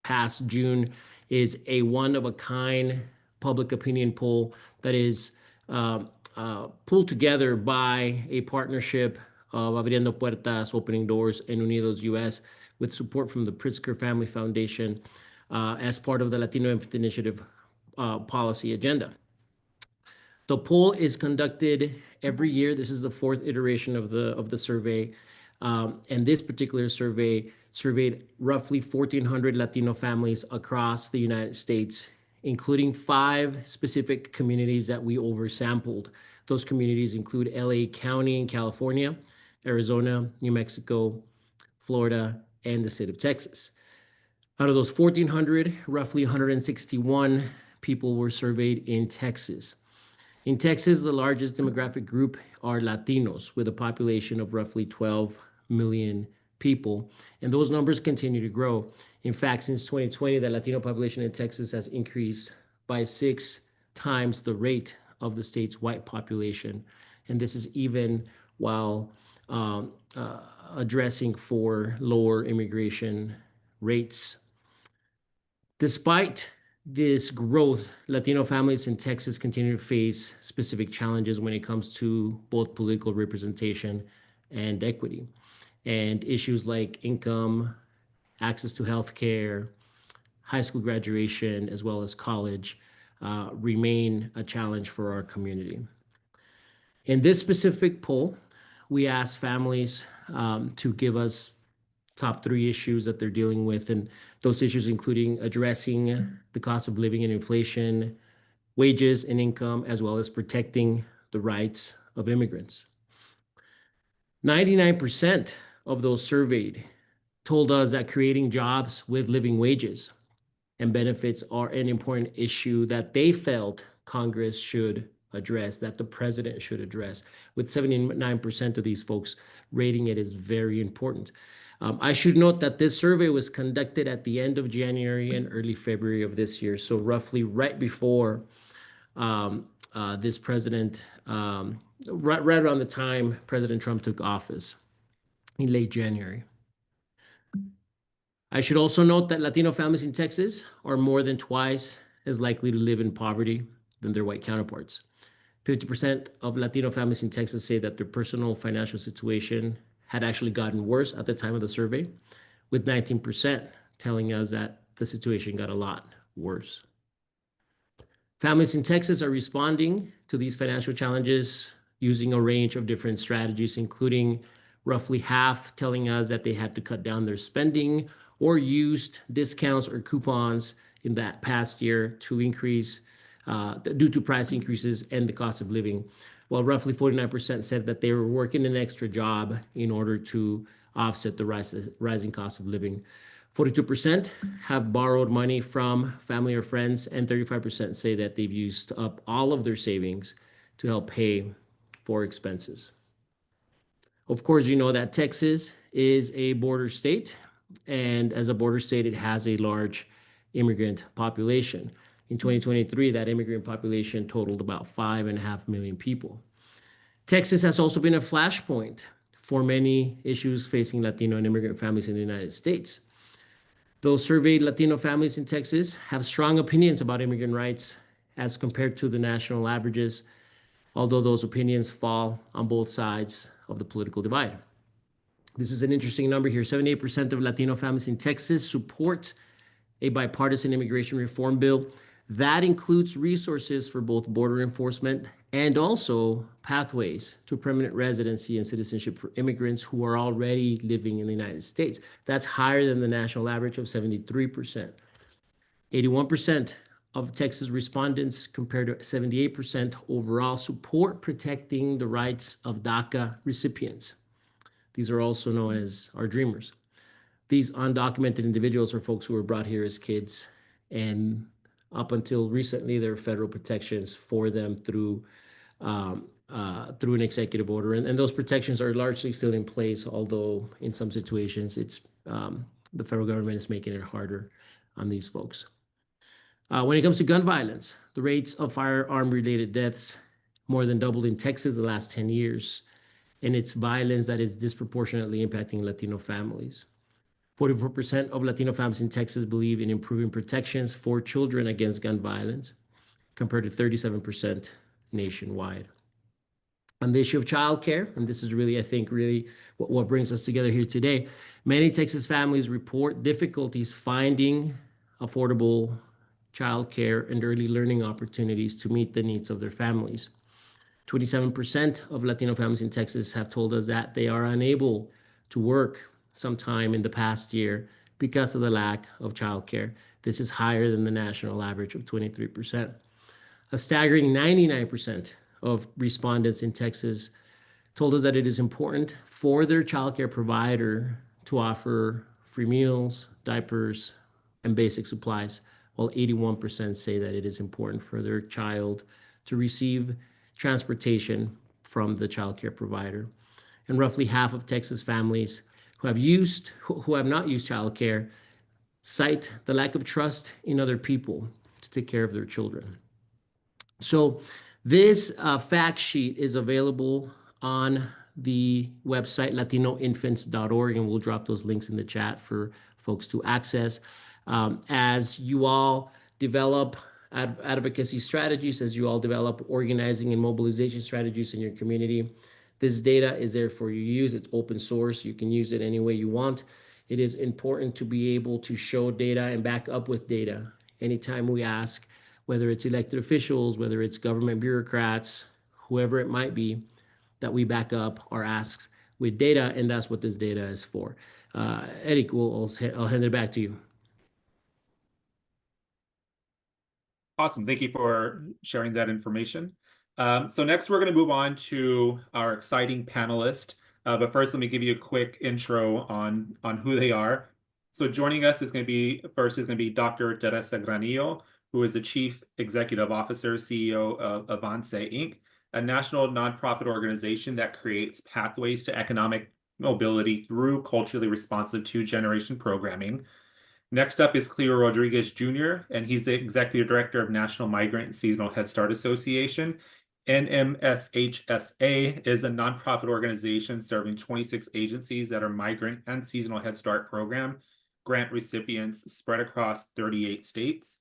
past June is a one-of-a-kind public opinion poll that is pulled together by a partnership of Abriendo Puertas, Opening Doors, and UnidosUS with support from the Pritzker Family Foundation as part of the Latino Infant Initiative policy agenda. The poll is conducted every year. This is the fourth iteration of the survey. And this particular survey surveyed roughly 1,400 Latino families across the United States, including 5 specific communities that we oversampled. Those communities include LA County in California, Arizona, New Mexico, Florida, and the state of Texas. Out of those 1,400, roughly 161 people were surveyed in Texas. In Texas, the largest demographic group are Latinos, with a population of roughly 12 million people, and those numbers continue to grow. In fact, since 2020, the Latino population in Texas has increased by 6 times the rate of the state's white population, and this is even while addressing for lower immigration rates. Despite this growth, Latino families in Texas continue to face specific challenges when it comes to both political representation and equity. And issues like income, access to healthcare, high school graduation, as well as college, remain a challenge for our community. In this specific poll, we asked families to give us top 3 issues that they're dealing with, and those issues including addressing the cost of living and inflation, wages and income, as well as protecting the rights of immigrants. 99% of those surveyed told us that creating jobs with living wages and benefits are an important issue that they felt Congress should address, that the president should address, with 79% of these folks rating it as very important. I should note that this survey was conducted at the end of January and early February of this year, so roughly right before this president, right around the time President Trump took office in late January. I should also note that Latino families in Texas are more than twice as likely to live in poverty than their white counterparts. 50% of Latino families in Texas say that their personal financial situation had actually gotten worse at the time of the survey, with 19% telling us that the situation got a lot worse. Families in Texas are responding to these financial challenges using a range of different strategies, including roughly half telling us that they had to cut down their spending or used discounts or coupons in that past year to increase due to price increases and the cost of living, while roughly 49% said that they were working an extra job in order to offset the rising cost of living. 42% have borrowed money from family or friends, and 35% say that they've used up all of their savings to help pay for expenses. Of course, you know that Texas is a border state, and as a border state, it has a large immigrant population. In 2023, that immigrant population totaled about 5.5 million people. Texas has also been a flashpoint for many issues facing Latino and immigrant families in the United States. Those surveyed Latino families in Texas have strong opinions about immigrant rights as compared to the national averages, although those opinions fall on both sides of the political divide. This is an interesting number here. 78% of Latino families in Texas support a bipartisan immigration reform bill. That includes resources for both border enforcement and also pathways to permanent residency and citizenship for immigrants who are already living in the United States. That's higher than the national average of 73%. 81% of Texas respondents, compared to 78% overall, support protecting the rights of DACA recipients. These are also known as our dreamers. These undocumented individuals are folks who were brought here as kids, and up until recently, there are federal protections for them through an executive order, and those protections are largely still in place, although in some situations, it's the federal government is making it harder on these folks. When it comes to gun violence, the rates of firearm-related deaths more than doubled in Texas the last 10 years, and it's violence that is disproportionately impacting Latino families. 44% of Latino families in Texas believe in improving protections for children against gun violence, compared to 37% nationwide. On the issue of childcare, and this is really, I think, really what brings us together here today, many Texas families report difficulties finding affordable childcare and early learning opportunities to meet the needs of their families. 27% of Latino families in Texas have told us that they are unable to work sometime in the past year because of the lack of childcare. This is higher than the national average of 23%. A staggering 99% of respondents in Texas told us that it is important for their childcare provider to offer free meals, diapers, and basic supplies, while 81% say that it is important for their child to receive transportation from the childcare provider. And roughly half of Texas families who have not used childcare cite the lack of trust in other people to take care of their children. So this fact sheet is available on the website latinoinfants.org, and we'll drop those links in the chat for folks to access. As you all develop advocacy strategies, as you all develop organizing and mobilization strategies in your community, this data is there for you to use. It's open source. You can use it any way you want. It is important to be able to show data and back up with data. Anytime we ask, whether it's elected officials, whether it's government bureaucrats, whoever it might be, that we back up our asks with data, and that's what this data is for. Eric, I'll hand it back to you. Awesome. Thank you for sharing that information. So next, we're going to move on to our exciting panelist. But first, let me give you a quick intro on who they are. So joining us is going to be Dr. Teresa Granillo, who is the Chief Executive Officer, CEO of Avance, Inc., a national nonprofit organization that creates pathways to economic mobility through culturally responsive two-generation programming. Next up is Cleo Rodriguez Jr., and he's the Executive Director of National Migrant and Seasonal Head Start Association. NMSHSA is a nonprofit organization serving 26 agencies that are migrant and seasonal Head Start program grant recipients spread across 38 states.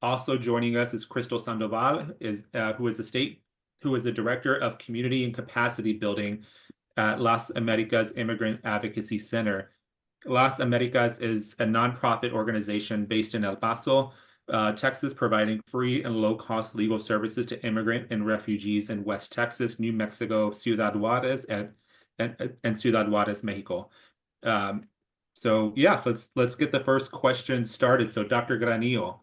Also joining us is Crystal Sandoval, who is the Director of Community and Capacity Building at Las Americas Immigrant Advocacy Center. Las Americas is a nonprofit organization based in El Paso, Texas, providing free and low-cost legal services to immigrant and refugees in West Texas, New Mexico, Ciudad Juarez, and Ciudad Juarez, Mexico. So yeah, let's get the first question started. So Dr. Granillo,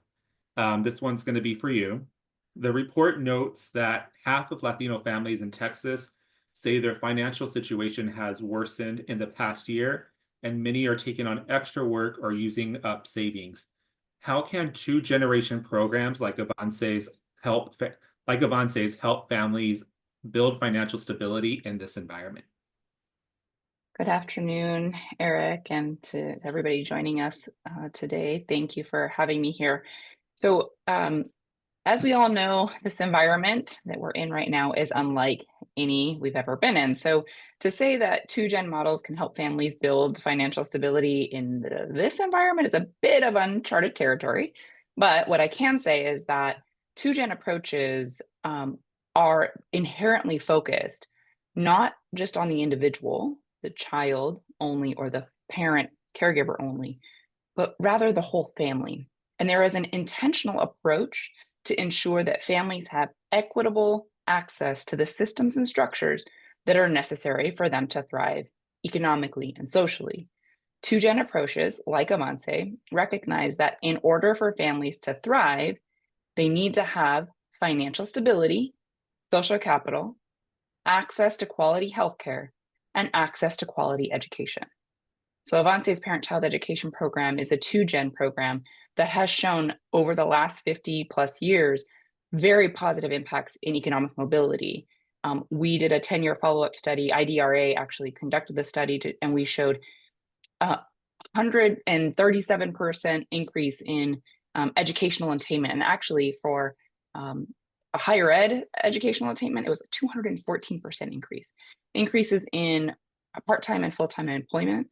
this one's going to be for you. The report notes that half of Latino families in Texas say their financial situation has worsened in the past year, and many are taking on extra work or using up savings. How can two-generation programs like Avance's help families build financial stability in this environment? Good afternoon, Eric, and to everybody joining us today. Thank you for having me here. So as we all know, this environment that we're in right now is unlike any we've ever been in. So to say that two-gen models can help families build financial stability in this environment is a bit of uncharted territory. But what I can say is that two-gen approaches are inherently focused not just on the individual, the child only, or the parent caregiver only, but rather the whole family. And there is an intentional approach to ensure that families have equitable access to the systems and structures that are necessary for them to thrive economically and socially. Two-gen approaches, like Avance, recognize that in order for families to thrive, they need to have financial stability, social capital, access to quality healthcare, and access to quality education. So Avance's parent-child education program is a two-gen program that has shown over the last 50 plus years very positive impacts in economic mobility. We did a 10-year follow-up study. IDRA actually conducted the study, and we showed 137% increase in educational attainment. And actually for a higher ed educational attainment, it was a 214% increase. Increases in part-time and full-time employment,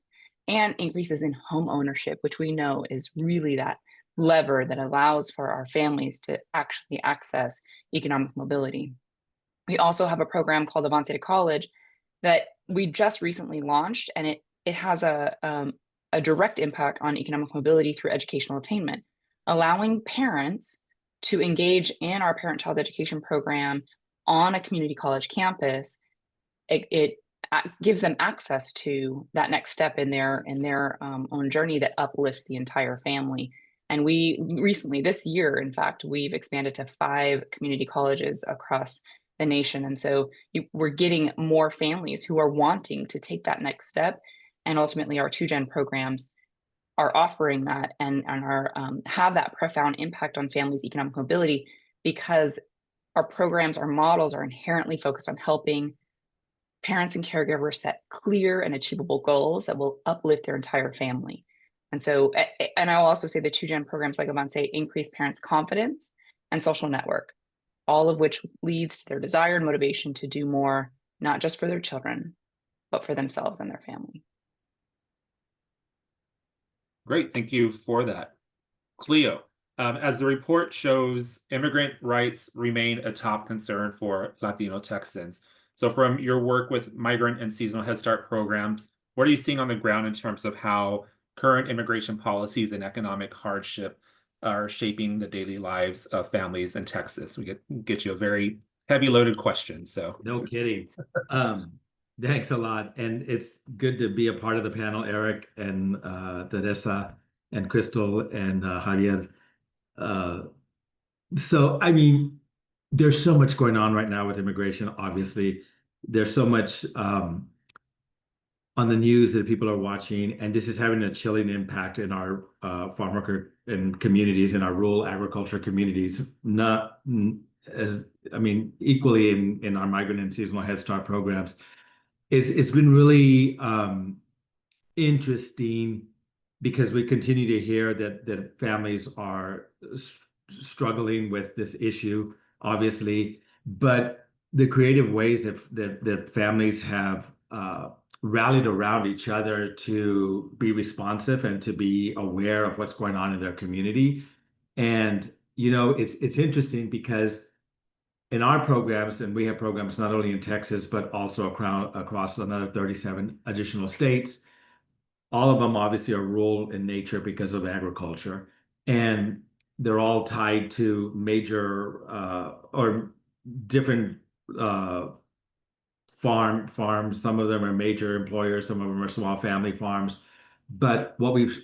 and increases in home ownership, which we know is really that lever that allows for our families to actually access economic mobility. We also have a program called Avance to College that we just recently launched, and it has a direct impact on economic mobility through educational attainment, allowing parents to engage in our parent-child education program on a community college campus. It gives them access to that next step in their own journey that uplifts the entire family. And we recently, this year, in fact, we've expanded to 5 community colleges across the nation. And so we're getting more families who are wanting to take that next step. And ultimately, our 2-gen programs are offering that and are have that profound impact on families' economic mobility, because our programs, our models are inherently focused on helping parents and caregivers set clear and achievable goals that will uplift their entire family. And so, and I'll also say the 2-gen programs like Avance increase parents' confidence and social network, all of which leads to their desire and motivation to do more, not just for their children, but for themselves and their family. Great, thank you for that. Cleo, as the report shows, immigrant rights remain a top concern for Latino Texans. So from your work with migrant and seasonal Head Start programs, what are you seeing on the ground in terms of how current immigration policies and economic hardship are shaping the daily lives of families in Texas? We get you a very heavy loaded question. So no kidding. Thanks a lot. And it's good to be a part of the panel, Eric and Teresa and Crystal and Javier. So, I mean, there's so much going on right now with immigration, obviously. There's so much on the news that people are watching, and this is having a chilling impact in our farm worker and communities, in our rural agriculture communities, not as, I mean, equally in our migrant and seasonal Head Start programs. It's been really interesting because we continue to hear that families are struggling with this issue, obviously, but the creative ways that families have rallied around each other to be responsive and to be aware of what's going on in their community. And, you know, it's interesting because in our programs, and we have programs not only in Texas, but also across another 37 additional states, all of them obviously are rural in nature because of agriculture. And they're all tied to major or different farms. Some of them are major employers, some of them are small family farms. But what we've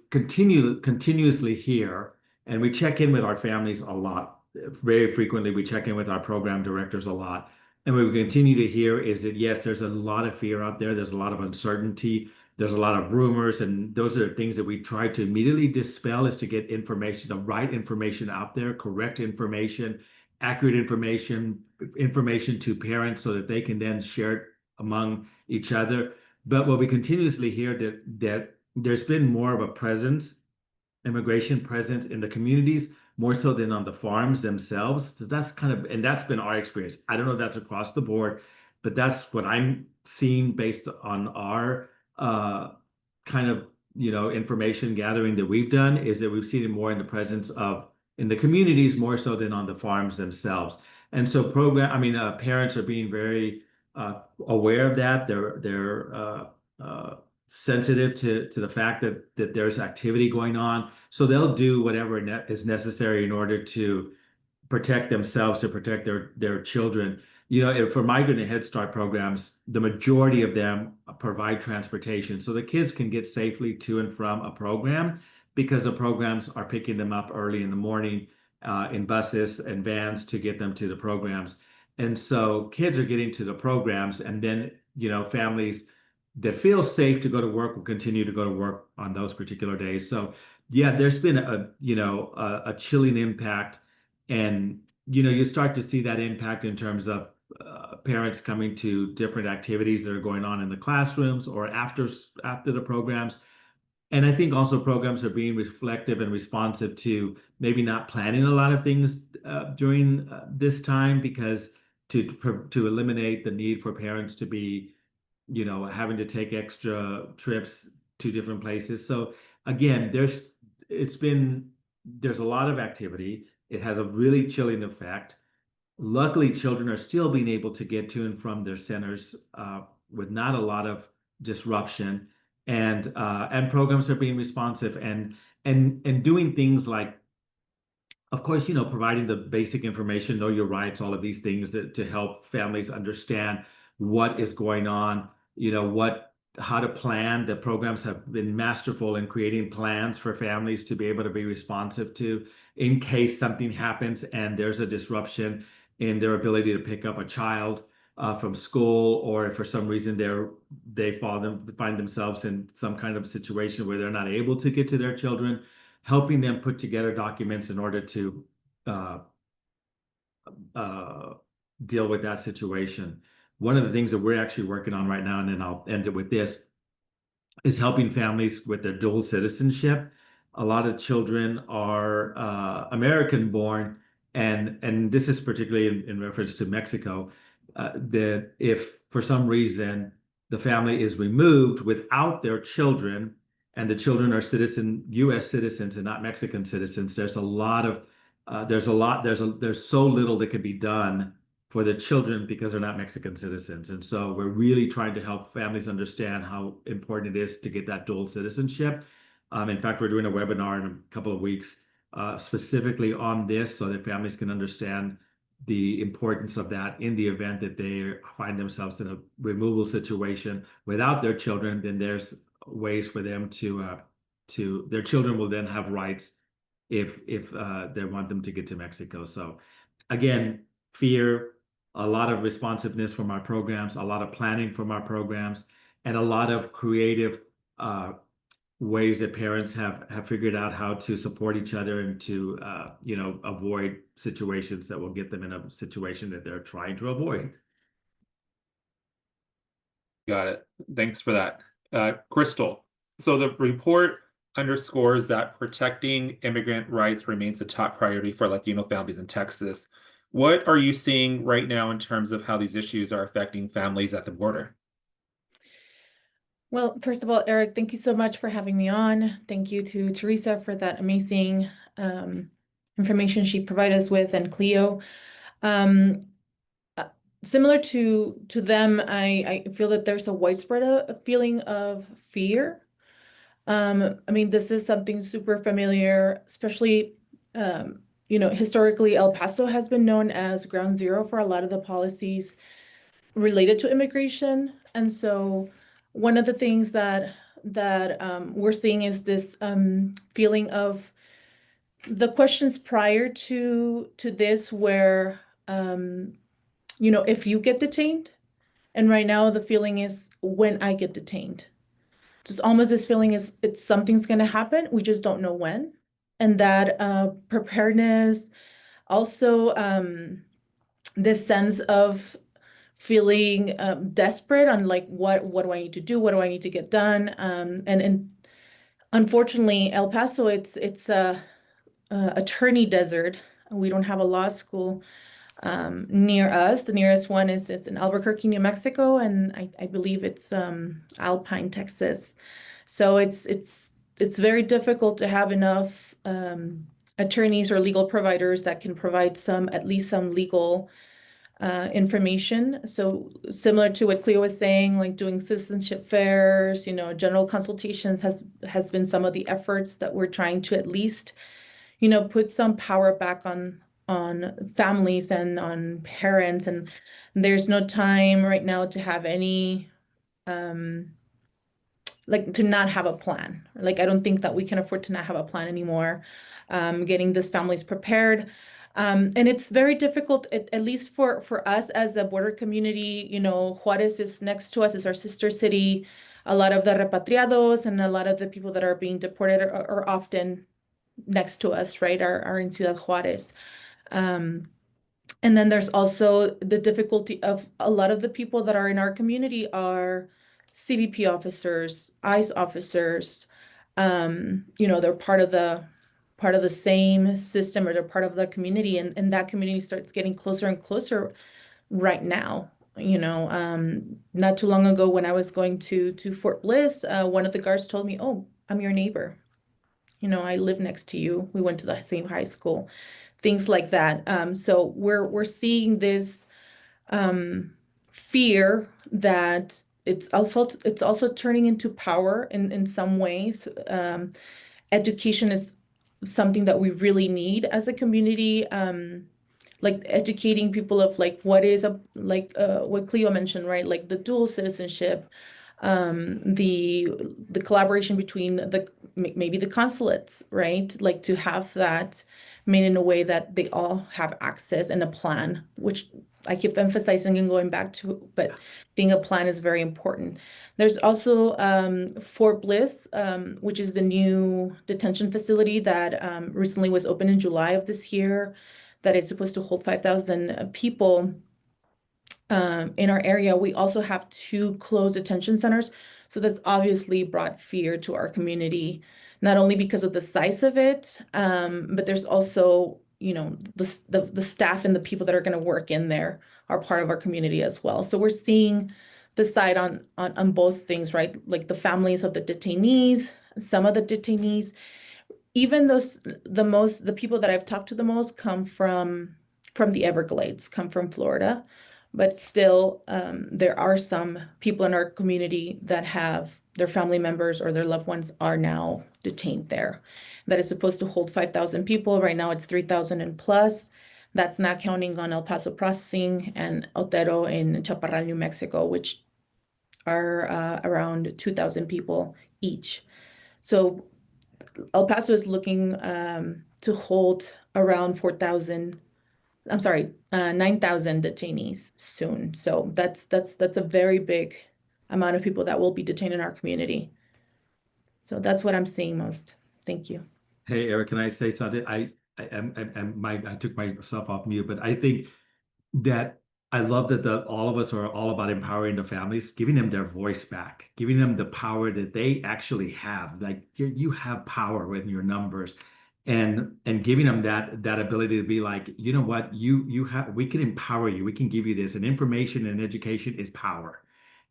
continuously hear, and we check in with our families a lot, very frequently. We check in with our program directors a lot, and what we continue to hear is that yes, there's a lot of fear out there. There's a lot of uncertainty. There's a lot of rumors, and those are the things that we try to immediately dispel, is to get information, the right information out there, correct information, accurate information to parents so that they can then share it among each other. But what we continuously hear that there's been more of a presence, immigration presence in the communities, more so than on the farms themselves. So that's kind of, and that's been our experience. I don't know if that's across the board, but that's what I'm seeing based on our kind of, you know, information gathering that we've done, is that we've seen it more in the presence of, in the communities, more so than on the farms themselves. And so parents are being very aware of that. They're sensitive to the fact that there's activity going on. So they'll do whatever is necessary in order to protect themselves, to protect their children. You know, for migrant and Head Start programs, the majority of them provide transportation, so the kids can get safely to and from a program, because the programs are picking them up early in the morning in buses and vans to get them to the programs. And so kids are getting to the programs, and then, you know, families that feel safe to go to work will continue to go to work on those particular days. So yeah, there's been a chilling impact, and you know, you start to see that impact in terms of parents coming to different activities that are going on in the classrooms or after the programs. And I think also programs are being reflective and responsive to maybe not planning a lot of things during this time, because to eliminate the need for parents to be, you know, having to take extra trips two different places. So again, there's a lot of activity. It has a really chilling effect. Luckily, children are still being able to get to and from their centers with not a lot of disruption, and programs are being responsive and doing things like, of course, providing the basic information, know your rights, all of these things to help families understand what is going on, how to plan. The programs have been masterful in creating plans for families to be able to be responsive to in case something happens and there's a disruption in their ability to pick up a child from school, or if for some reason they find themselves in some kind of situation where they're not able to get to their children, helping them put together documents in order to uh, deal with that situation. One of the things that we're actually working on right now, and then I'll end it with this, is helping families with their dual citizenship. A lot of children are American born, and this is particularly in reference to Mexico, that if for some reason the family is removed without their children, and the children are U.S. citizens and not Mexican citizens, there's so little that could be done for the children because they're not Mexican citizens. And so we're really trying to help families understand how important it is to get that dual citizenship. In fact, we're doing a webinar in a couple of weeks specifically on this, so that families can understand the importance of that in the event that they find themselves in a removal situation without their children. Then there's ways for them their children will then have rights if they want them to get to Mexico. So again, fear, a lot of responsiveness from our programs, a lot of planning from our programs, and a lot of creative ways that parents have figured out how to support each other and to avoid situations that will get them in a situation that they're trying to avoid. Got it. Thanks for that. Crystal, so the report underscores that protecting immigrant rights remains a top priority for Latino families in Texas. What are you seeing right now in terms of how these issues are affecting families at the border? Well, first of all, Eric, thank you so much for having me on. Thank you to Teresa for that amazing information she provided us with, and Cleo. Similar to them, I feel that there's a widespread feeling of fear. I mean, this is something super familiar, especially, historically, El Paso has been known as ground zero for a lot of the policies related to immigration. And so one of the things that we're seeing is this feeling of the questions prior to this where, if you get detained, and right now the feeling is when I get detained. Just almost this feeling is something's going to happen. We just don't know when. And that preparedness, also this sense of feeling desperate on like what do I need to do? What do I need to get done? And unfortunately, El Paso, it's a attorney desert. We don't have a law school near us. The nearest one is in Albuquerque, New Mexico, and I believe it's Alpine, Texas. So it's very difficult to have enough attorneys or legal providers that can provide at least some legal information. So similar to what Cleo was saying, like doing citizenship fairs, general consultations has been some of the efforts that we're trying to at least, put some power back on families and on parents. And there's no time right now to have any like to not have a plan. Like I don't think that we can afford to not have a plan anymore. Getting these families prepared. And it's very difficult, at least for us as a border community. Juarez is next to us, is our sister city. A lot of the repatriados and a lot of the people that are being deported are often next to us, right? Are in Ciudad Juarez. And then there's also the difficulty of a lot of the people that are in our community are CBP officers, ICE officers. They're part of the same system, or they're part of the community, and that community starts getting closer and closer right now. Not too long ago when I was going to Fort Bliss, one of the guards told me, "Oh, I'm your neighbor. I live next to you. We went to the same high school." Things like that. So we're seeing this fear that it's also turning into power in some ways. Education is something that we really need as a community. Like educating people of like what is what Cleo mentioned, right? Like the dual citizenship, the collaboration between maybe the consulates, right? Like to have that made in a way that they all have access and a plan, which I keep emphasizing and going back to, but being a plan is very important. There's also Fort Bliss, which is the new detention facility that recently was opened in July of this year, that is supposed to hold 5,000 people in our area. We also have 2 closed detention centers. So that's obviously brought fear to our community, not only because of the size of it, but there's also, the staff and the people that are going to work in there are part of our community as well. So we're seeing the side on both things, right? Like the families of the detainees, some of the detainees, even the people that I've talked to the most come from the Everglades, come from Florida, but still there are some people in our community that have their family members or their loved ones are now detained there. That is supposed to hold 5,000 people. Right now it's 3,000 and plus. That's not counting on El Paso Processing and Otero in Chaparral, New Mexico, which are around 2,000 people each. So El Paso is looking to hold around 9,000 detainees soon. So that's a very big amount of people that will be detained in our community. So that's what I'm seeing most. Thank you. Hey, Eric, can I say something? I took myself off mute, but I think that I love that all of us are all about empowering the families, giving them their voice back, giving them the power that they actually have. Like you have power in your numbers, and giving them that ability to be like, you know what, you have, we can empower you, we can give you this, and information and education is power.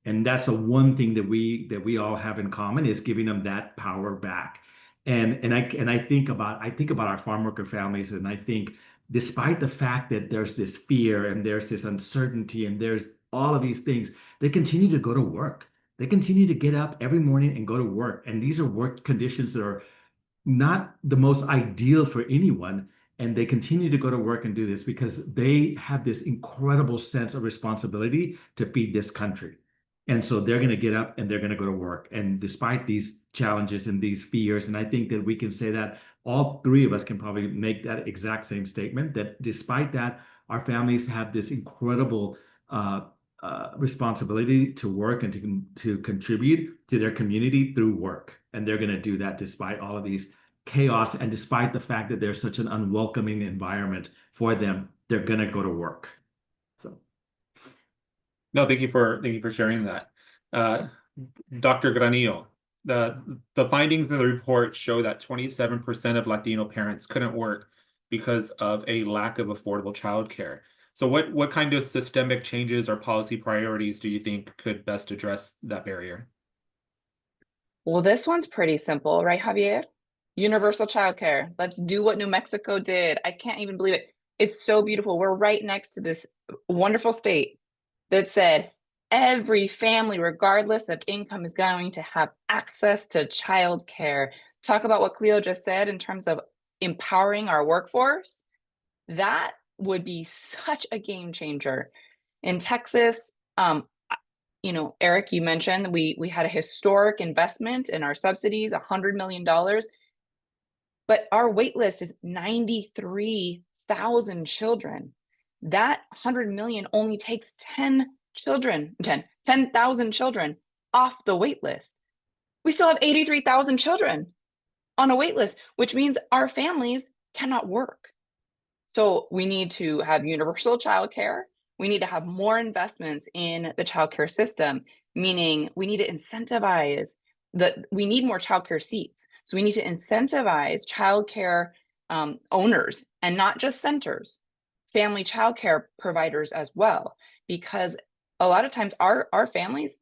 And that's the one thing that we all have in common, is giving them that power back. I think about our farm worker families, and I think, despite the fact that there's this fear and there's this uncertainty and there's all of these things, they continue to go to work. They continue to get up every morning and go to work. And these are work conditions that are not the most ideal for anyone. And they continue to go to work and do this because they have this incredible sense of responsibility to feed this country. And so they're going to get up and they're going to go to work. And despite these challenges and these fears, and I think that we can say that all 3 of us can probably make that exact same statement, that despite that, our families have this incredible responsibility to work and to contribute to their community through work. And they're going to do that despite all of these chaos, and despite the fact that there's such an unwelcoming environment for them, they're going to go to work. So. No, thank you for sharing that. Dr. Granillo, the findings in the report show that 27% of Latino parents couldn't work because of a lack of affordable childcare. So what kind of systemic changes or policy priorities do you think could best address that barrier? Well, this one's pretty simple, right, Javier? Universal childcare. Let's do what New Mexico did. I can't even believe it. It's so beautiful. We're right next to this wonderful state that said every family, regardless of income, is going to have access to childcare. Talk about what Cleo just said in terms of empowering our workforce. That would be such a game changer. In Texas, Eric, you mentioned we had a historic investment in our subsidies, $100 million, but our wait list is 93,000 children. That 100 million only takes 10,000 children off the wait list. We still have 83,000 children on a wait list, which means our families cannot work. So we need to have universal childcare. We need to have more investments in the childcare system, meaning we need to incentivize we need more childcare seats. So we need to incentivize childcare owners, and not just centers, family childcare providers as well, because a lot of times our families,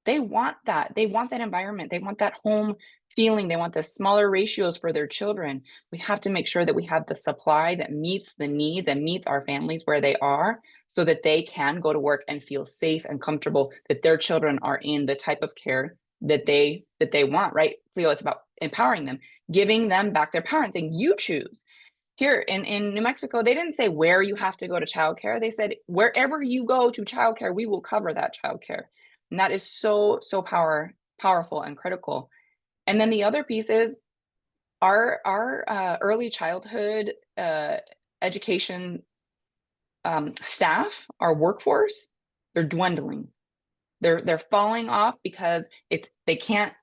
they want that. They want that environment. They want that home feeling. They want the smaller ratios for their children. We have to make sure that we have the supply that meets the needs and meets our families where they are, so that they can go to work and feel safe and comfortable, that their children are in the type of care that they want, right? Cleo, it's about empowering them, giving them back their power and saying, you choose. Here in New Mexico, they didn't say where you have to go to childcare. They said wherever you go to childcare, we will cover that childcare. And that is so powerful and critical. And then the other piece is our early childhood education staff, our workforce, they're dwindling. They're falling off because they can't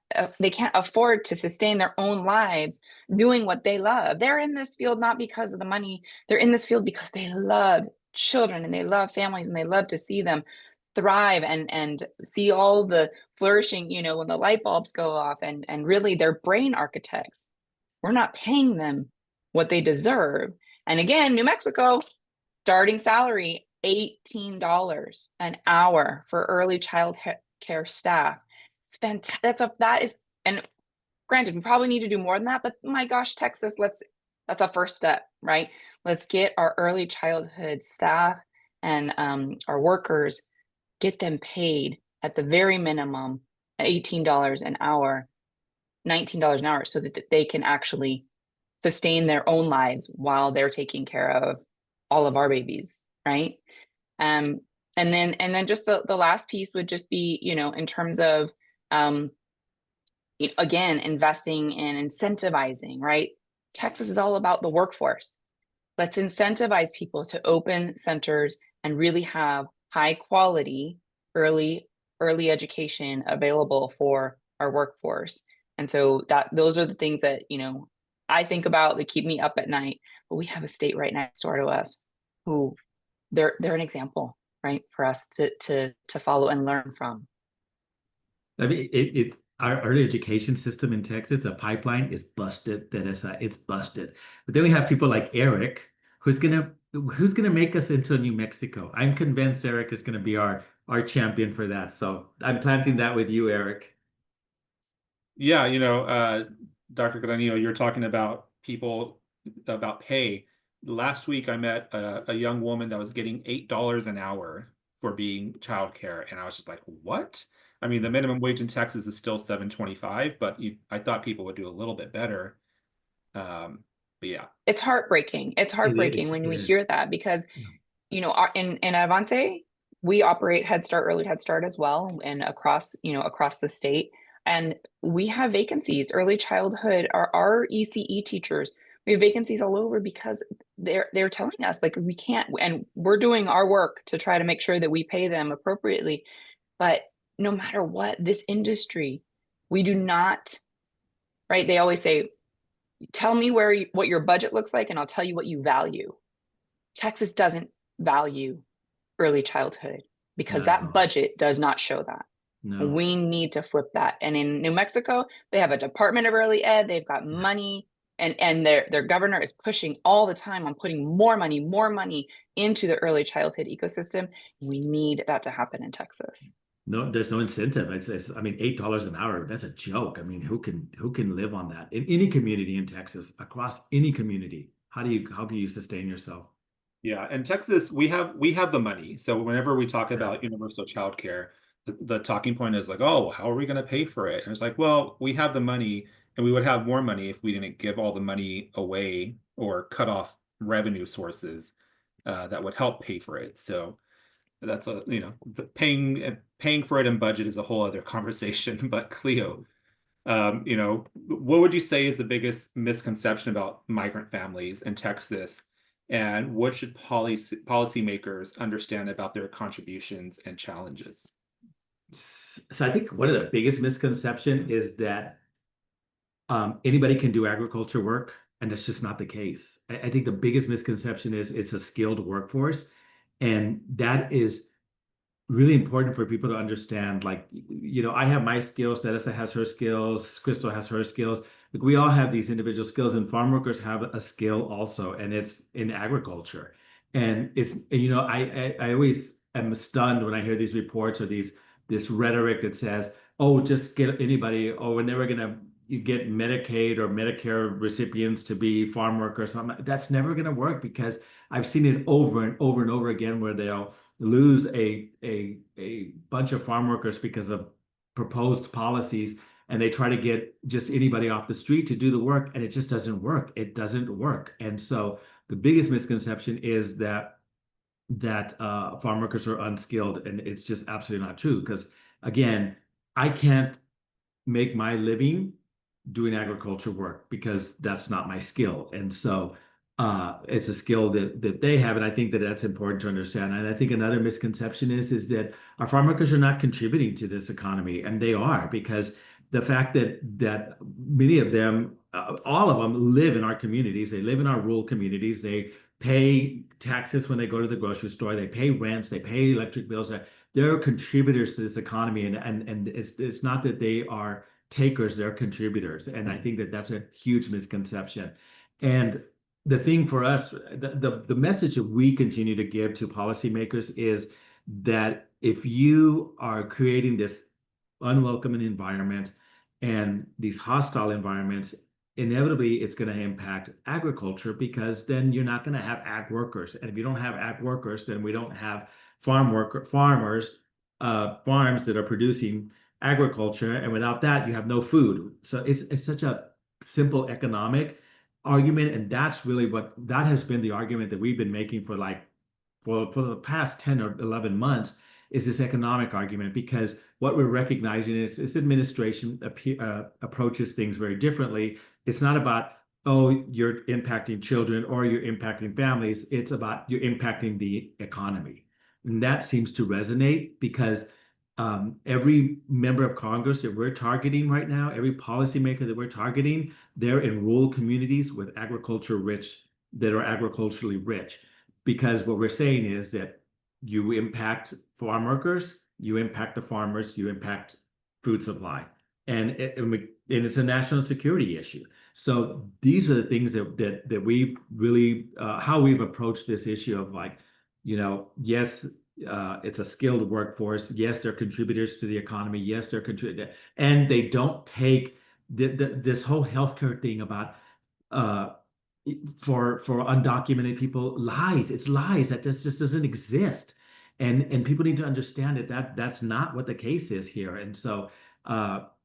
afford to sustain their own lives doing what they love. They're in this field not because of the money. They're in this field because they love children and they love families and they love to see them thrive and see all the flourishing, when the light bulbs go off, and really they're brain architects. We're not paying them what they deserve. And again, New Mexico, starting salary, $18 an hour for early child care staff. It's fantastic. And granted, we probably need to do more than that, but my gosh, Texas, that's a first step, right? Let's get our early childhood staff and our workers, get them paid at the very minimum, $18 an hour, $19 an hour, so that they can actually sustain their own lives while they're taking care of all of our babies, right? And then just the last piece would just be, in terms of again, investing in incentivizing, right? Texas is all about the workforce. Let's incentivize people to open centers and really have high quality early education available for our workforce. And so those are the things that, I think about that keep me up at night. But we have a state right next door to us who they're an example, right, for us to follow and learn from. I mean, our early education system in Texas, the pipeline is busted. Teresa, it's busted. But then we have people like Eric, who's gonna make us into a New Mexico. I'm convinced Eric is gonna be our champion for that. So I'm planting that with you, Eric. Yeah, Dr. Granillo, you're talking about about pay. Last week, I met a young woman that was getting $8 an hour for being childcare, and I was just like, "What?" I mean, the minimum wage in Texas is still $7.25, but I thought people would do a little bit better. But yeah, it's heartbreaking. It's heartbreaking when we hear that, because in Avante, we operate Head Start, Early Head Start as well, and across the state. And we have vacancies, early childhood, our ECE teachers, we have vacancies all over because they're telling us, like, we can't, and we're doing our work to try to make sure that we pay them appropriately. But no matter what, this industry, we do not, right? They always say, tell me what your budget looks like and I'll tell you what you value. Texas doesn't value early childhood because that budget does not show that. No. We need to flip that. And in New Mexico, they have a Department of Early Ed. They've got money, and their governor is pushing all the time on putting more money into the early childhood ecosystem. We need that to happen in Texas. No, there's no incentive. I mean, $8 an hour, that's a joke. I mean, who can live on that in any community in Texas, across any community? How can you sustain yourself? Yeah, in Texas, we have the money. So whenever we talk about universal childcare, the talking point is like, oh, how are we going to pay for it? And it's like, well, we have the money, and we would have more money if we didn't give all the money away or cut off revenue sources that would help pay for it. So that's paying for it in budget is a whole other conversation. But Cleo, what would you say is the biggest misconception about migrant families in Texas? And what should policymakers understand about their contributions and challenges? So I think one of the biggest misconceptions is that anybody can do agriculture work, and that's just not the case. I think the biggest misconception is it's a skilled workforce, and that is really important for people to understand. Like, I have my skills, Teresa has her skills, Crystal has her skills. Like, we all have these individual skills, and farm workers have a skill also, and it's in agriculture. And it's, I always am stunned when I hear these reports or this rhetoric that says, "Oh, just get anybody," or "We're never gonna get Medicaid or Medicare recipients to be farm workers." Something that's never gonna work, because I've seen it over and over and over again where they'll lose a bunch of farm workers because of proposed policies, and they try to get just anybody off the street to do the work, and it just doesn't work. It doesn't work. And so the biggest misconception is that farm workers are unskilled, and it's just absolutely not true. Because again, I can't make my living doing agriculture work because that's not my skill. And so it's a skill that they have, and I think that that's important to understand. And I think another misconception is that our farm workers are not contributing to this economy, and they are, because the fact that many of them, all of them, live in our communities. They live in our rural communities. They pay taxes when they go to the grocery store. They pay rents. They pay electric bills. They're contributors to this economy, and it's not that they are takers, they're contributors. And I think that that's a huge misconception. And the thing for us, the message that we continue to give to policymakers is that if you are creating this unwelcoming environment and these hostile environments, inevitably it's going to impact agriculture, because then you're not going to have ag workers. And if you don't have ag workers, then we don't have farmers, farms that are producing agriculture, and without that you have no food. So it's such a simple economic argument, and that's really what that has been the argument that we've been making for the past 10 or 11 months, is this economic argument. Because what we're recognizing is this administration approaches things very differently. It's not about, oh, you're impacting children or you're impacting families. It's about you're impacting the economy. And that seems to resonate, because every member of Congress that we're targeting right now, every policymaker that we're targeting, they're in rural communities with that are agriculturally rich. Because what we're saying is that you impact farm workers, you impact the farmers, you impact food supply, and it's a national security issue. So these are the things that we've really how we've approached this issue of, like, yes, it's a skilled workforce. Yes, they're contributors to the economy. Yes, they're contributing, and they don't take this whole healthcare thing about for undocumented people, lies. It's lies. That just doesn't exist, and people need to understand that's not what the case is here. And so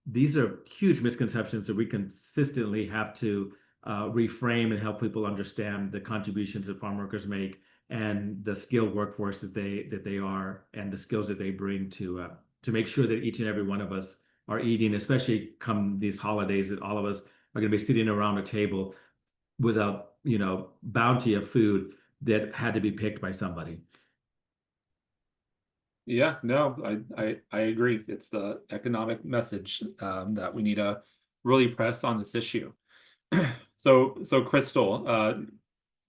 these are huge misconceptions that we consistently have to reframe and help people understand the contributions that farm workers make, and the skilled workforce that they are, and the skills that they bring to make sure that each and every one of us are eating, especially come these holidays, that all of us are going to be sitting around a table with a bounty of food that had to be picked by somebody. Yeah, no, I agree. It's the economic message that we need to really press on this issue. So Crystal,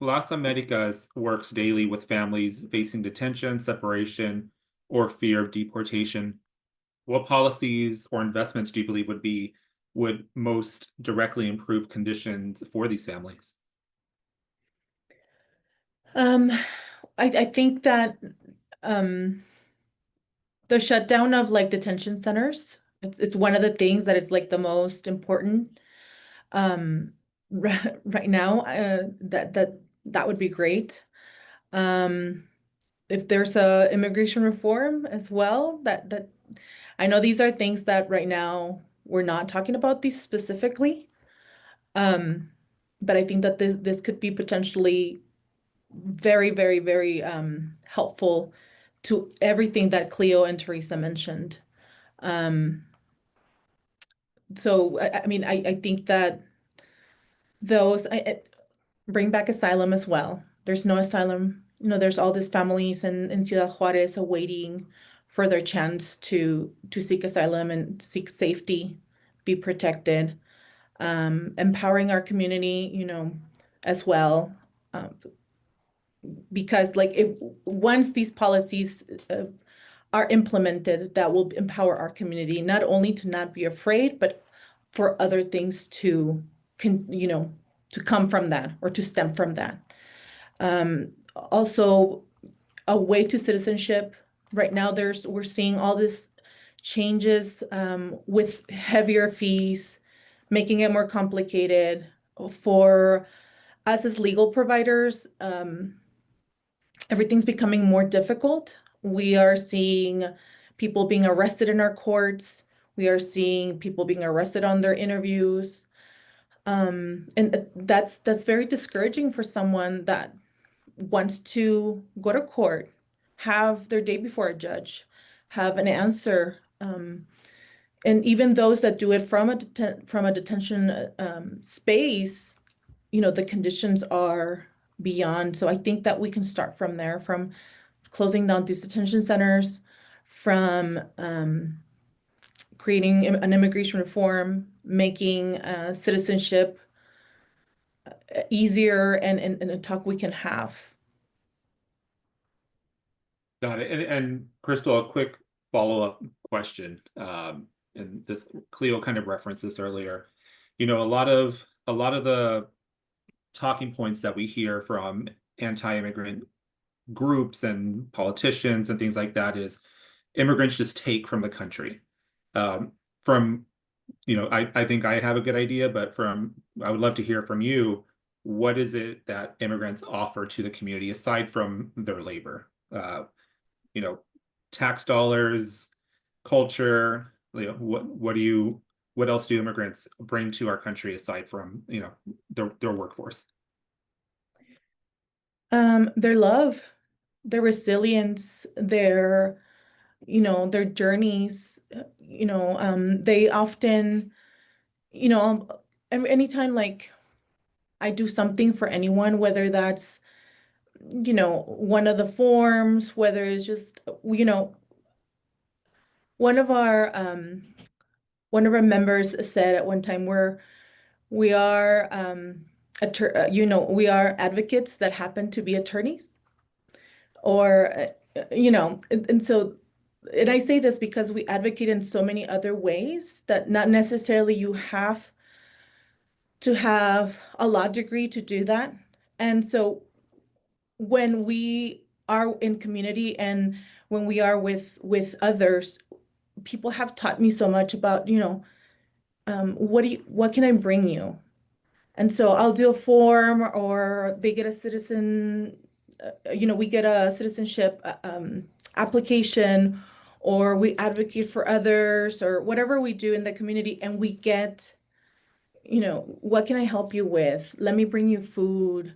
Las Americas works daily with families facing detention, separation, or fear of deportation. What policies or investments do you believe would most directly improve conditions for these families? I think that the shutdown of like detention centers, it's one of the things that is like the most important right now. That would be great. If there's a immigration reform as well, that I know these are things that right now we're not talking about these specifically. But I think that this could be potentially very, very, very helpful to everything that Cleo and Teresa mentioned. So I mean, I think that those bring back asylum as well. There's no asylum. There's all these families in Ciudad Juarez awaiting for their chance to seek asylum and seek safety, be protected, empowering our community, as well. Because like once these policies are implemented, that will empower our community, not only to not be afraid, but for other things to come from that, or to stem from that. Also, a way to citizenship right now we're seeing all this changes with heavier fees, making it more complicated for us as legal providers. Everything's becoming more difficult. We are seeing people being arrested in our courts. We are seeing people being arrested on their interviews. And that's very discouraging for someone that wants to go to court, have their day before a judge, have an answer. And even those that do it from a detention space, you know, the conditions are beyond. So I think that we can start from there, from closing down these detention centers, from creating an immigration reform, making citizenship easier and a talk we can have. Got it. And Crystal, a quick follow-up question. And this Cleo kind of referenced this earlier. You know, a lot of the talking points that we hear from anti-immigrant groups and politicians and things like that is immigrants just take from the country. From, you know, I think I have a good idea, but I would love to hear from you. What is it that immigrants offer to the community aside from their labor? You know, tax dollars, culture, you know, what else do immigrants bring to our country aside from, you know, their workforce? Their love, their resilience, their, you know, their journeys, you know, they often, you know, anytime like I do something for anyone, whether that's, you know, one of the forms, whether it's just, you know, one of our members said at one time, we are you know, we are advocates that happen to be attorneys, or you know, and so, and I say this because we advocate in so many other ways that not necessarily you have to have a law degree to do that. And so when we are in community and when we are with others, people have taught me so much about, you know, what can I bring you? And so I'll do a form, or they get a you know, we get a citizenship application, or we advocate for others, or whatever we do in the community, and we get, you know, what can I help you with? Let me bring you food.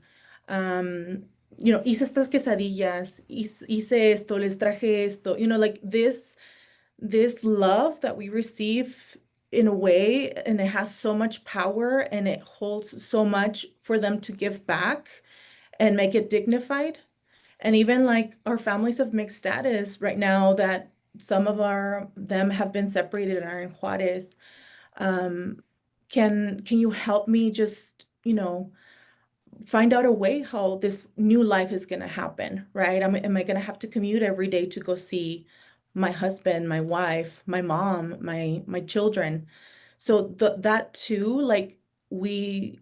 You know, hice estas quesadillas, hice esto, les traje esto, you know, like this love that we receive in a way, and it has so much power and it holds so much for them to give back and make it dignified. And even like our families of mixed status right now, that some of them have been separated and are in Juarez. Can you help me just, you know, find out a way how this new life is going to happen, right? Am I going to have to commute every day to go see my husband, my wife, my mom, my children? So that too, like we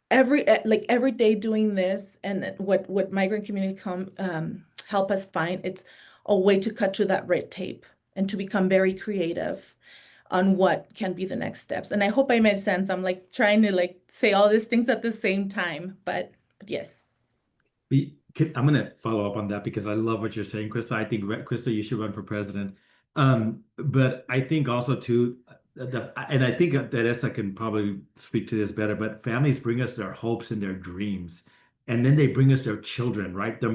every day doing this, and what migrant community help us find, it's a way to cut through that red tape and to become very creative on what can be the next steps. And I hope I made sense. I'm like trying to like say all these things at the same time, but yes. I'm going to follow up on that because I love what you're saying, Krista. I think, Krista, you should run for president. But I think also too, and I think that Teresa can probably speak to this better, but families bring us their hopes and their dreams. And then they bring us their children, right? The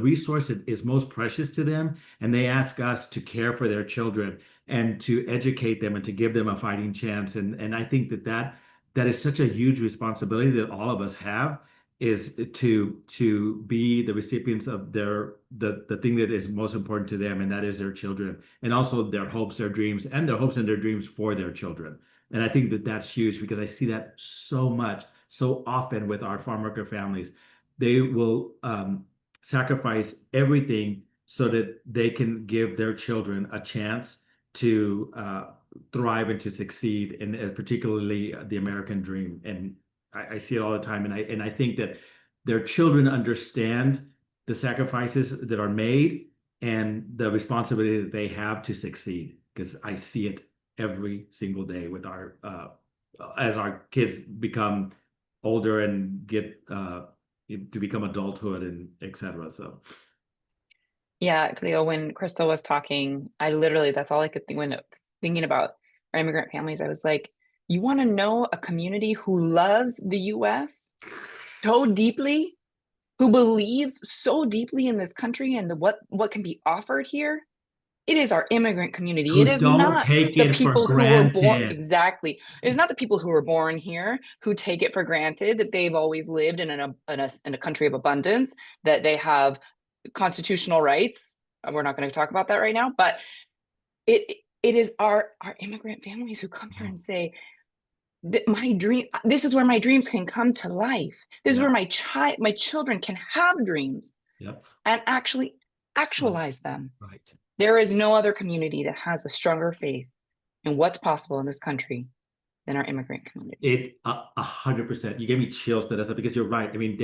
resource that is most precious to them. And they ask us to care for their children and to educate them and to give them a fighting chance. And I think that is such a huge responsibility that all of us have, is to be the recipients of the thing that is most important to them, and that is their children, and also their hopes, their dreams, and their hopes and their dreams for their children. And I think that that's huge because I see that so often with our farm worker families. They will sacrifice everything so that they can give their children a chance to thrive and to succeed, and particularly the American dream. And I see it all the time, and I think that their children understand the sacrifices that are made, and the responsibility that they have to succeed, because I see it every single day with our as our kids become older and get to become adulthood and etc. So Yeah, Cleo, when Crystal was talking, I literally, that's all I could think when thinking about our immigrant families. I was like, you want to know a community who loves the US so deeply, who believes so deeply in this country and what can be offered here? It is our immigrant community. It who is don't not take the it for people who were born, granted. exactly. It is not the people who were born here who take it for granted that they've always lived in a country of abundance, that they have constitutional rights. We're not going to talk about that right now, but it is our immigrant families who come here and say, my dream, this is where my dreams can come to life. This is where my children can have dreams and actually actualize them. Right. There is no other community that has a stronger faith in what's possible in this country than our immigrant community. It 100%. You gave me chills to that because you're right. I mean,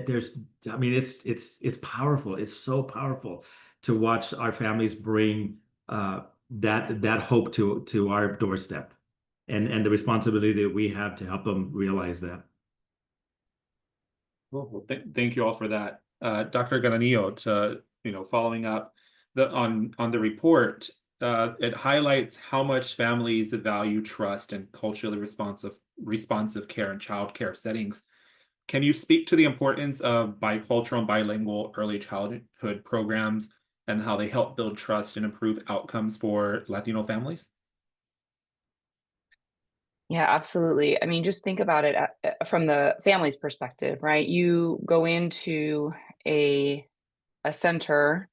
there's, I mean, it's powerful. It's so powerful to watch our families bring that hope to our doorstep, and the responsibility that we have to help them realize that. Well, thank you all for that, Dr. Garanillo. To following up on the report. It highlights how much families value trust and culturally responsive care in childcare settings. Can you speak to the importance of bicultural and bilingual early childhood programs and how they help build trust and improve outcomes for Latino families? Yeah, absolutely. I mean, just think about it from the family's perspective, right? You go into a center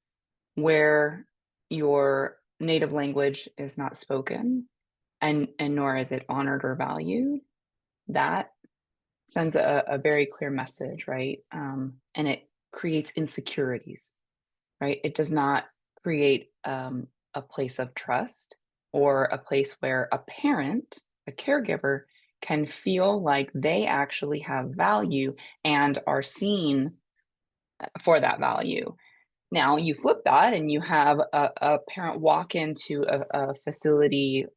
where your native language is not spoken and nor is it honored or valued. That sends a very clear message, right? And it creates insecurities, right? It does not create a place of trust or a place where a parent, a caregiver, can feel like they actually have value and are seen for that value. Now you flip that and you have a parent walk into a facility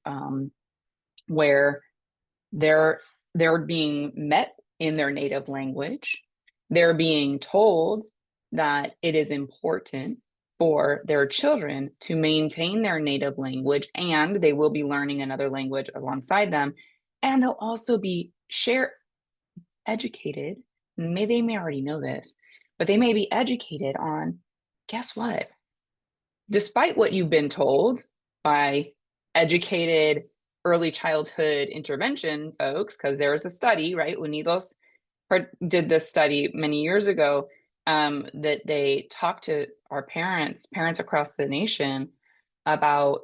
where they're being met in their native language. They're being told that it is important for their children to maintain their native language, and they will be learning another language alongside them, and they'll also be educated. They may already know this, but they may be educated on, guess what? Despite what you've been told by educated early childhood intervention folks, because there was a study, right? Unidos did this study many years ago, that they talked to our parents across the nation about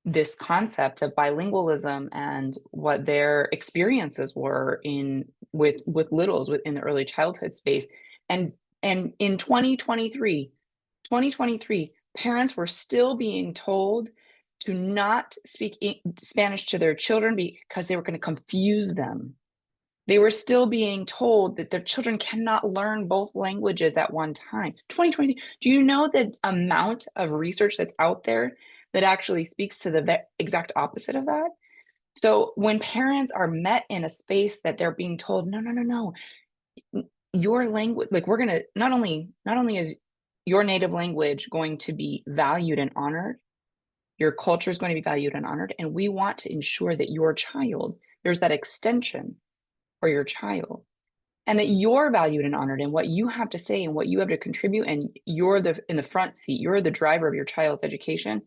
this concept of bilingualism and what their experiences were with littles within the early childhood space. And in 2023, parents were still being told to not speak Spanish to their children because they were going to confuse them. They were still being told that their children cannot learn both languages at one time. 2020, do you know the amount of research that's out there that actually speaks to the exact opposite of that? So when parents are met in a space that they're being told, no, your language, like we're going to, not only is your native language going to be valued and honored, your culture is going to be valued and honored, and we want to ensure that your child, there's that extension for your child, and that you're valued and honored in what you have to say and what you have to contribute, and you're in the front seat, you're the driver of your child's education.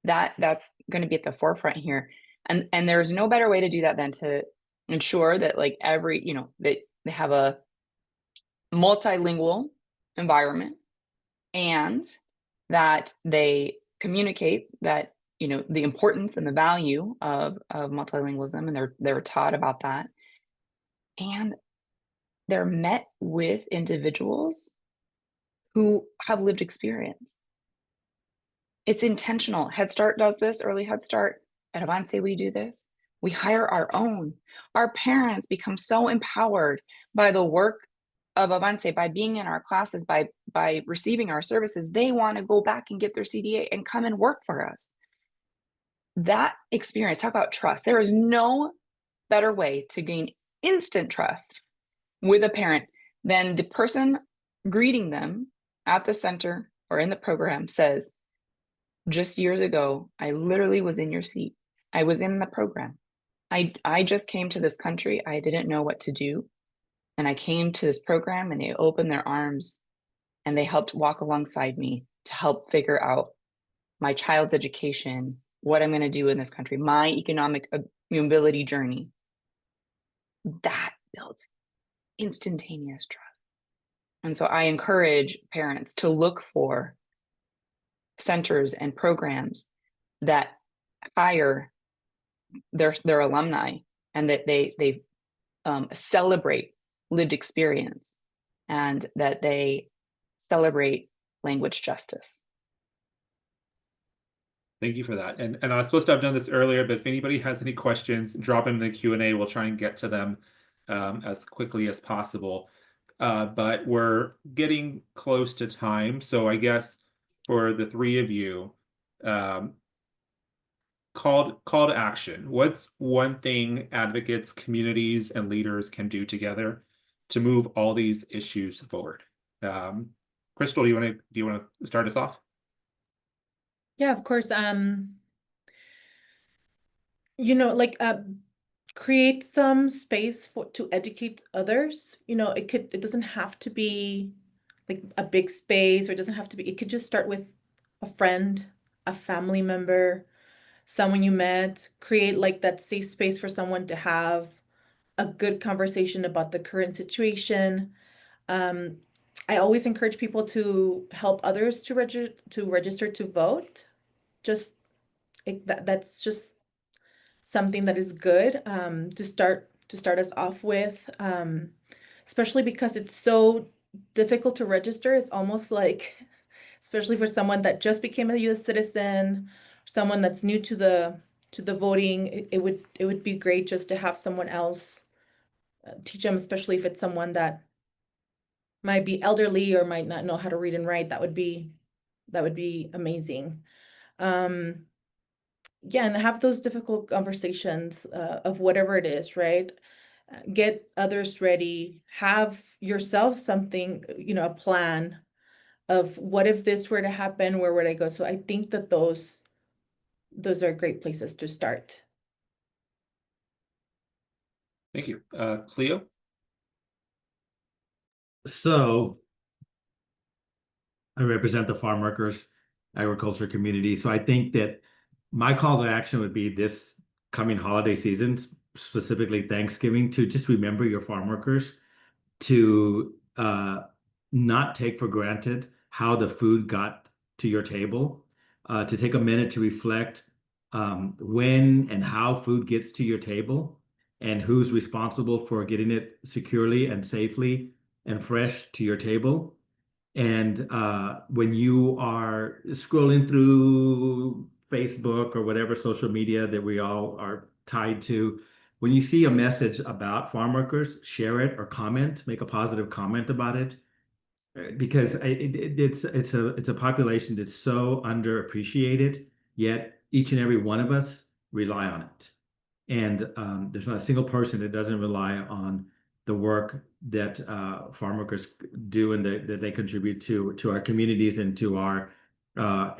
That's going to be at the forefront here, and there's no better way to do that than to ensure that like that they have a multilingual environment, and that they communicate that the importance and the value of multilingualism, and they're taught about that, and they're met with individuals who have lived experience. It's intentional. Head Start does this, early Head Start. At Avance, we do this. We hire our own. Our parents become so empowered by the work of Avance, by being in our classes, by receiving our services, they want to go back and get their CDA and come and work for us. That experience, talk about trust. There is no better way to gain instant trust with a parent than the person greeting them at the center or in the program says, just years ago, I literally was in your seat. I was in the program. I just came to this country. I didn't know what to do. And I came to this program and they opened their arms and they helped walk alongside me to help figure out my child's education, what I'm going to do in this country, my economic mobility journey. That builds instantaneous trust. And so I encourage parents to look for centers and programs that hire their alumni and that they celebrate lived experience and that they celebrate language justice. Thank you for that. And I was supposed to have done this earlier, but if anybody has any questions, drop them in the Q&A. We'll try and get to them as quickly as possible. But we're getting close to time. So I guess for the three of you, call to action. What's one thing advocates, communities, and leaders can do together to move all these issues forward? Crystal, do you want to start us off? Yeah, of course. Create some space to educate others. It doesn't have to be like a big space, or it doesn't have to be, it could just start with a friend, a family member, someone you met. Create like that safe space for someone to have a good conversation about the current situation. I always encourage people to help others to register to vote. That's just something that is good to start us off with, especially because it's so difficult to register. It's almost like, especially for someone that just became a U.S. citizen, someone that's new to the voting, it would be great just to have someone else teach them, especially if it's someone that might be elderly or might not know how to read and write. That would be amazing. Yeah, and have those difficult conversations of whatever it is, right? Get others ready, have yourself something, a plan of what if this were to happen, where would I go? So I think that those are great places to start. Thank you. Cleo? So I represent the farm workers, agriculture community. So I think that my call to action would be this coming holiday season, specifically Thanksgiving, to just remember your farm workers, to not take for granted how the food got to your table, to take a minute to reflect when and how food gets to your table and who's responsible for getting it securely and safely and fresh to your table. And when you are scrolling through Facebook or whatever social media that we all are tied to, when you see a message about farm workers, share it or comment, make a positive comment about it, because it's a population that's so underappreciated, yet each and every one of us rely on it. And there's not a single person that doesn't rely on the work that farm workers do and that they contribute to our communities and to our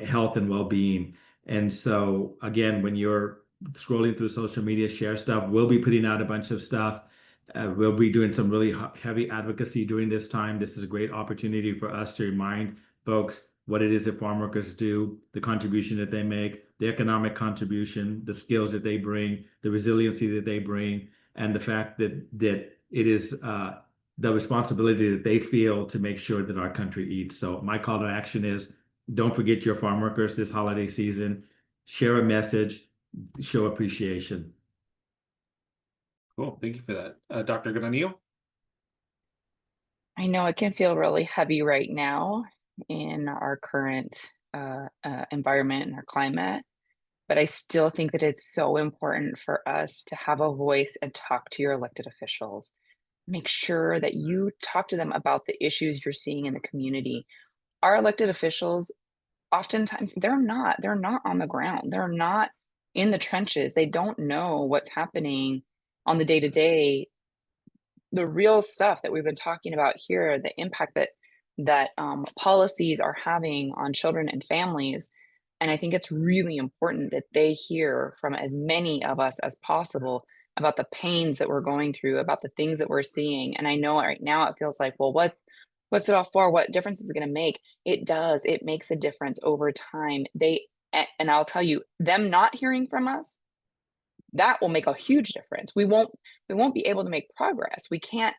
health and well-being. And so again, when you're scrolling through social media, share stuff. We'll be putting out a bunch of stuff. We'll be doing some really heavy advocacy during this time. This is a great opportunity for us to remind folks what it is that farm workers do, the contribution that they make, the economic contribution, the skills that they bring, the resiliency that they bring, and the fact that it is the responsibility that they feel to make sure that our country eats. So my call to action is, don't forget your farm workers this holiday season. Share a message, show appreciation. Cool. Thank you for that. Dr. Granillo? I know it can feel really heavy right now in our current environment and our climate, but I still think that it's so important for us to have a voice and talk to your elected officials. make sure that you talk to them about the issues you're seeing in the community. Our elected officials, oftentimes they're not on the ground. They're not in the trenches. They don't know what's happening on the day-to-day, the real stuff that we've been talking about here, the impact that policies are having on children and families. And I think it's really important that they hear from as many of us as possible about the pains that we're going through, about the things that we're seeing. And I know right now it feels like, well, what's it all for? What difference is it going to make? It does. It makes a difference over time. And I'll tell you, them not hearing from us, that will make a huge difference. We won't be able to make progress. We can't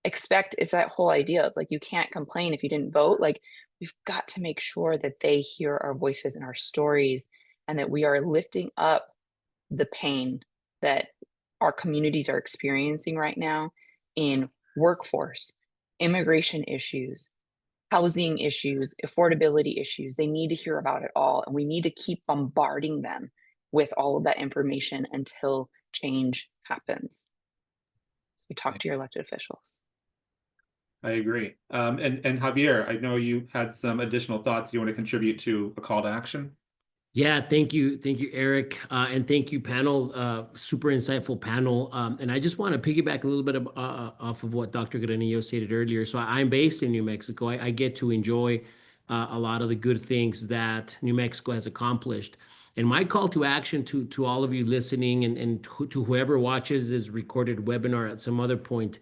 expect, it's that whole idea of like, you can't complain if you didn't vote. Like, we've got to make sure that they hear our voices and our stories, and that we are lifting up the pain that our communities are experiencing right now in workforce, immigration issues, housing issues, affordability issues. They need to hear about it all, and we need to keep bombarding them with all of that information until change happens. So talk to your elected officials. I agree. And Javier, I know you had some additional thoughts you want to contribute to a call to action. Yeah, thank you, Eric, and thank you, panel. Super insightful panel. And I just want to piggyback a little bit off of what Dr. Granillo stated earlier. So I'm based in New Mexico. I get to enjoy a lot of the good things that New Mexico has accomplished. And my call to action to all of you listening, and to whoever watches this recorded webinar at some other point.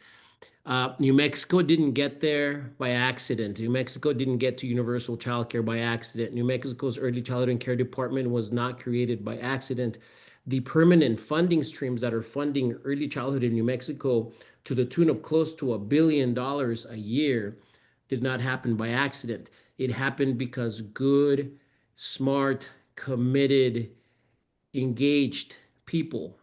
New Mexico didn't get there by accident. New Mexico didn't get to universal childcare by accident. New Mexico's early childhood and care department was not created by accident. The permanent funding streams that are funding early childhood in New Mexico to the tune of close to $1 billion a year did not happen by accident. It happened because good, smart, committed, engaged people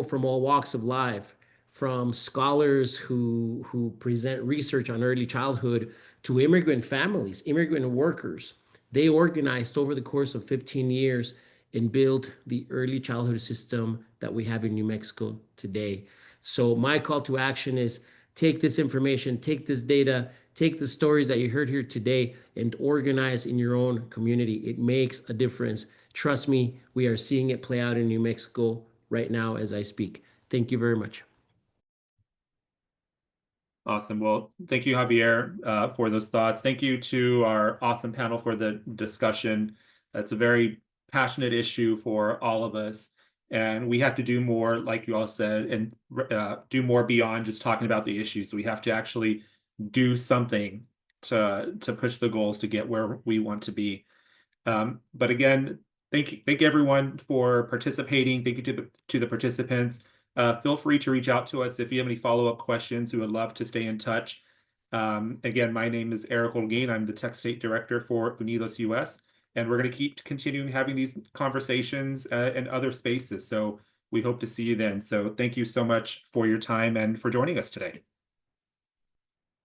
from all walks of life, from scholars who present research on early childhood to immigrant families, immigrant workers. They organized over the course of 15 years and built the early childhood system that we have in New Mexico today. So my call to action is take this information, take this data, take the stories that you heard here today, and organize in your own community. It makes a difference. Trust me, we are seeing it play out in New Mexico right now as I speak. Thank you very much. Awesome. Well, thank you, Javier, for those thoughts. Thank you to our awesome panel for the discussion. That's a very passionate issue for all of us. And we have to do more, like you all said, and do more beyond just talking about the issues. We have to actually do something to push the goals to get where we want to be. But again, thank everyone for participating. Thank you to the participants. Feel free to reach out to us if you have any follow-up questions. We would love to stay in touch. Again, my name is Eric Holguin. I'm the Tech State Director for UnidosUS, and we're going to keep continuing having these conversations in other spaces. So we hope to see you then. So thank you so much for your time and for joining us today.